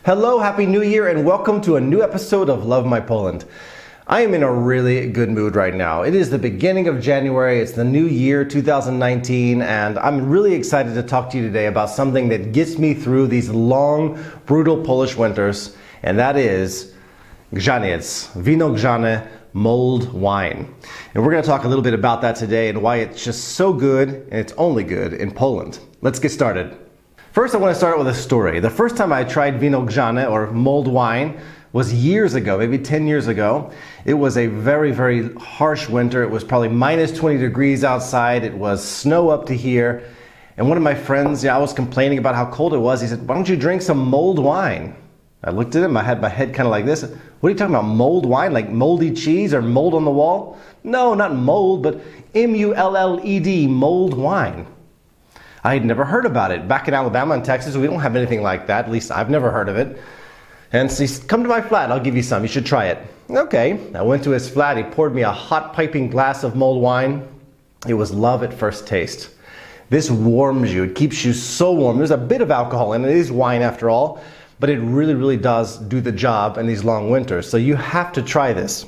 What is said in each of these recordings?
Hello, Happy New Year, and welcome to a new episode of Love My Poland. I am in a really good mood right now. It is the beginning of January, it's the new year 2019, and I'm really excited to talk to you today about something that gets me through these long, brutal Polish winters, and that is Grzaniec, Wino Grzane, mulled wine. And we're going to talk a little bit about that today and why it's just so good, and it's only good in Poland. Let's get started. First, I want to start with a story. The first time I tried Wino Grzane, or mulled wine, was years ago, maybe 10 years ago. It was a very, very harsh winter. It was probably minus 20 degrees outside. It was snow up to here. And one of my friends, I was complaining about how cold it was. He said, "Why don't you drink some mulled wine?" I looked at him, I had my head kind of like this. "What are you talking about, mulled wine? Like moldy cheese or mold on the wall?" "No, not mold, but M-U-L-L-E-D, mulled wine." I had never heard about it. Back in Alabama and Texas, we don't have anything like that. At least I've never heard of it. And so he said, "Come to my flat, I'll give you some. You should try it." Okay, I went to his flat. He poured me a hot piping glass of mulled wine. It was love at first taste. This warms you. It keeps you so warm. There's a bit of alcohol in it. It is wine after all, but it really, really does do the job in these long winters. So you have to try this.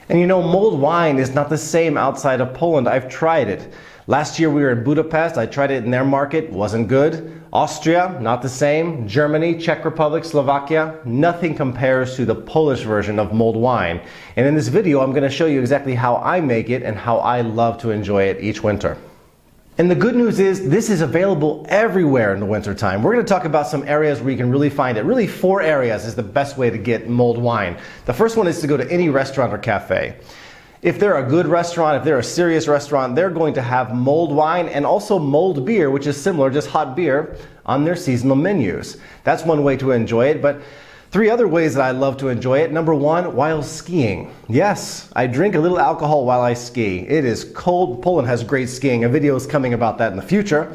And you know, mulled wine is not the same outside of Poland. I've tried it. Last year we were in Budapest. I tried it in their market. Wasn't good. Austria, not the same. Germany, Czech Republic, Slovakia, nothing compares to the Polish version of mulled wine. And in this video, I'm going to show you exactly how I make it and how I love to enjoy it each winter. And the good news is this is available everywhere in the wintertime. We're going to talk about some areas where you can really find it. Really, 4 areas is the best way to get mulled wine. The first one is to go to any restaurant or cafe. If they're a good restaurant, if they're a serious restaurant, they're going to have mulled wine and also mulled beer, which is similar, just hot beer, on their seasonal menus. That's one way to enjoy it, but 3 other ways that I love to enjoy it. Number 1, while skiing. Yes, I drink a little alcohol while I ski. It is cold. Poland has great skiing. A video is coming about that in the future.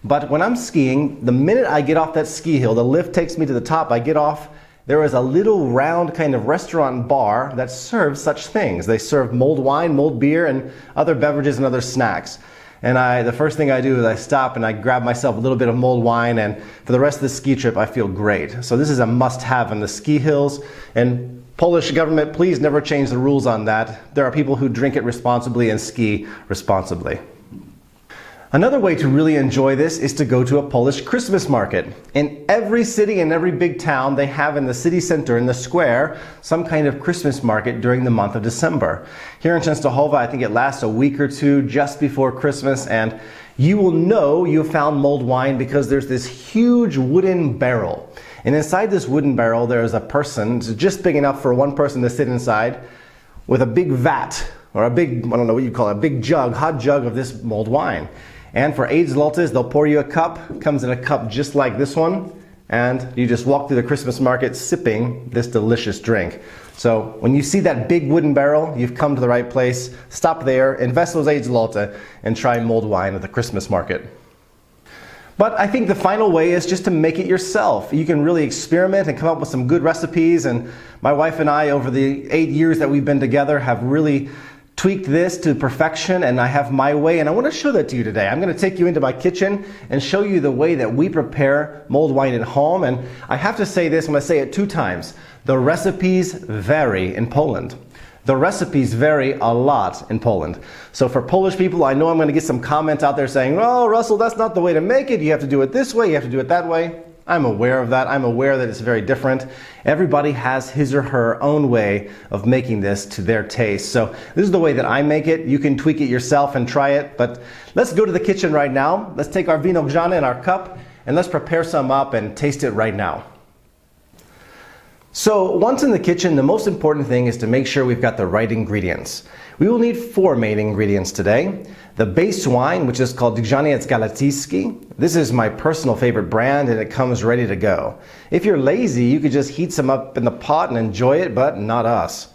But when I'm skiing, the minute I get off that ski hill, the lift takes me to the top, I get off, there is a little round kind of restaurant bar that serves such things. They serve mulled wine, mulled beer, and other beverages and other snacks. And the first thing I do is I stop and I grab myself a little bit of mulled wine, and for the rest of the ski trip I feel great. So this is a must-have on the ski hills, and Polish government, please never change the rules on that. There are people who drink it responsibly and ski responsibly. Another way to really enjoy this is to go to a Polish Christmas market. In every city and every big town, they have in the city center, in the square, some kind of Christmas market during the month of December. Here in Częstochowa, I think it lasts a week or 2 just before Christmas, and you will know you found mulled wine because there's this huge wooden barrel. And inside this wooden barrel, there's a person, it's just big enough for one person to sit inside, with a big vat, or a big, I don't know what you call it, a big jug, hot jug of this mulled wine. And for 8 zlotys, they'll pour you a cup. Comes in a cup just like this one. And you just walk through the Christmas market sipping this delicious drink. So when you see that big wooden barrel, you've come to the right place. Stop there, invest those 8 zloty, and try mulled wine at the Christmas market. But I think the final way is just to make it yourself. You can really experiment and come up with some good recipes. And my wife and I, over the 8 years that we've been together, have really tweaked this to perfection, and I have my way, and I want to show that to you today. I'm going to take you into my kitchen and show you the way that we prepare mulled wine at home. And I have to say this, I'm going to say it 2 times. The recipes vary in Poland. The recipes vary a lot in Poland. So for Polish people, I know I'm going to get some comments out there saying, "Oh, Russell, that's not the way to make it. You have to do it this way, you have to do it that way." I'm aware of that. I'm aware that it's very different. Everybody has his or her own way of making this to their taste. So this is the way that I make it. You can tweak it yourself and try it. But let's go to the kitchen right now. Let's take our Wino Grzane in our cup and let's prepare some up and taste it right now. So once in the kitchen, the most important thing is to make sure we've got the right ingredients. We will need 4 main ingredients today. The base wine, which is called Grzaniec Galicki. This is my personal favorite brand, and it comes ready to go. If you're lazy, you could just heat some up in the pot and enjoy it, but not us.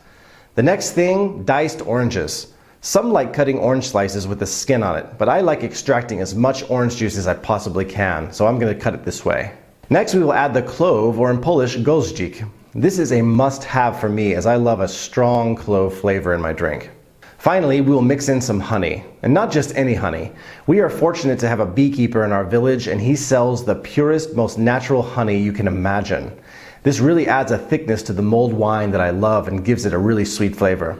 The next thing, diced oranges. Some like cutting orange slices with the skin on it, but I like extracting as much orange juice as I possibly can, so I'm going to cut it this way. Next, we will add the clove, or in Polish, goździk. This is a must-have for me, as I love a strong clove flavor in my drink. Finally, we will mix in some honey, and not just any honey. We are fortunate to have a beekeeper in our village, and he sells the purest, most natural honey you can imagine. This really adds a thickness to the mulled wine that I love and gives it a really sweet flavor.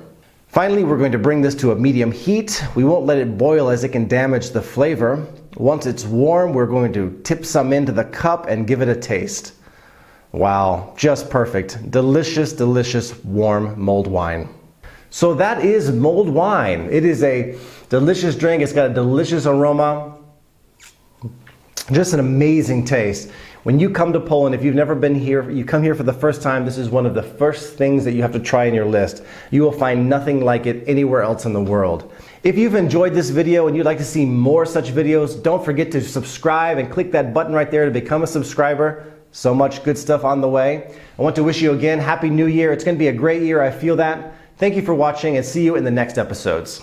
Finally, we're going to bring this to a medium heat. We won't let it boil as it can damage the flavor. Once it's warm, we're going to tip some into the cup and give it a taste. Wow, just perfect. Delicious, delicious warm mulled wine. So that is mulled wine. It is a delicious drink. It's got a delicious aroma. Just an amazing taste. When you come to Poland, if you've never been here, you come here for the first time, this is one of the first things that you have to try in your list. You will find nothing like it anywhere else in the world. If you've enjoyed this video and you'd like to see more such videos, don't forget to subscribe and click that button right there to become a subscriber. So much good stuff on the way. I want to wish you again Happy New Year. It's going to be a great year. I feel that. Thank you for watching and see you in the next episodes.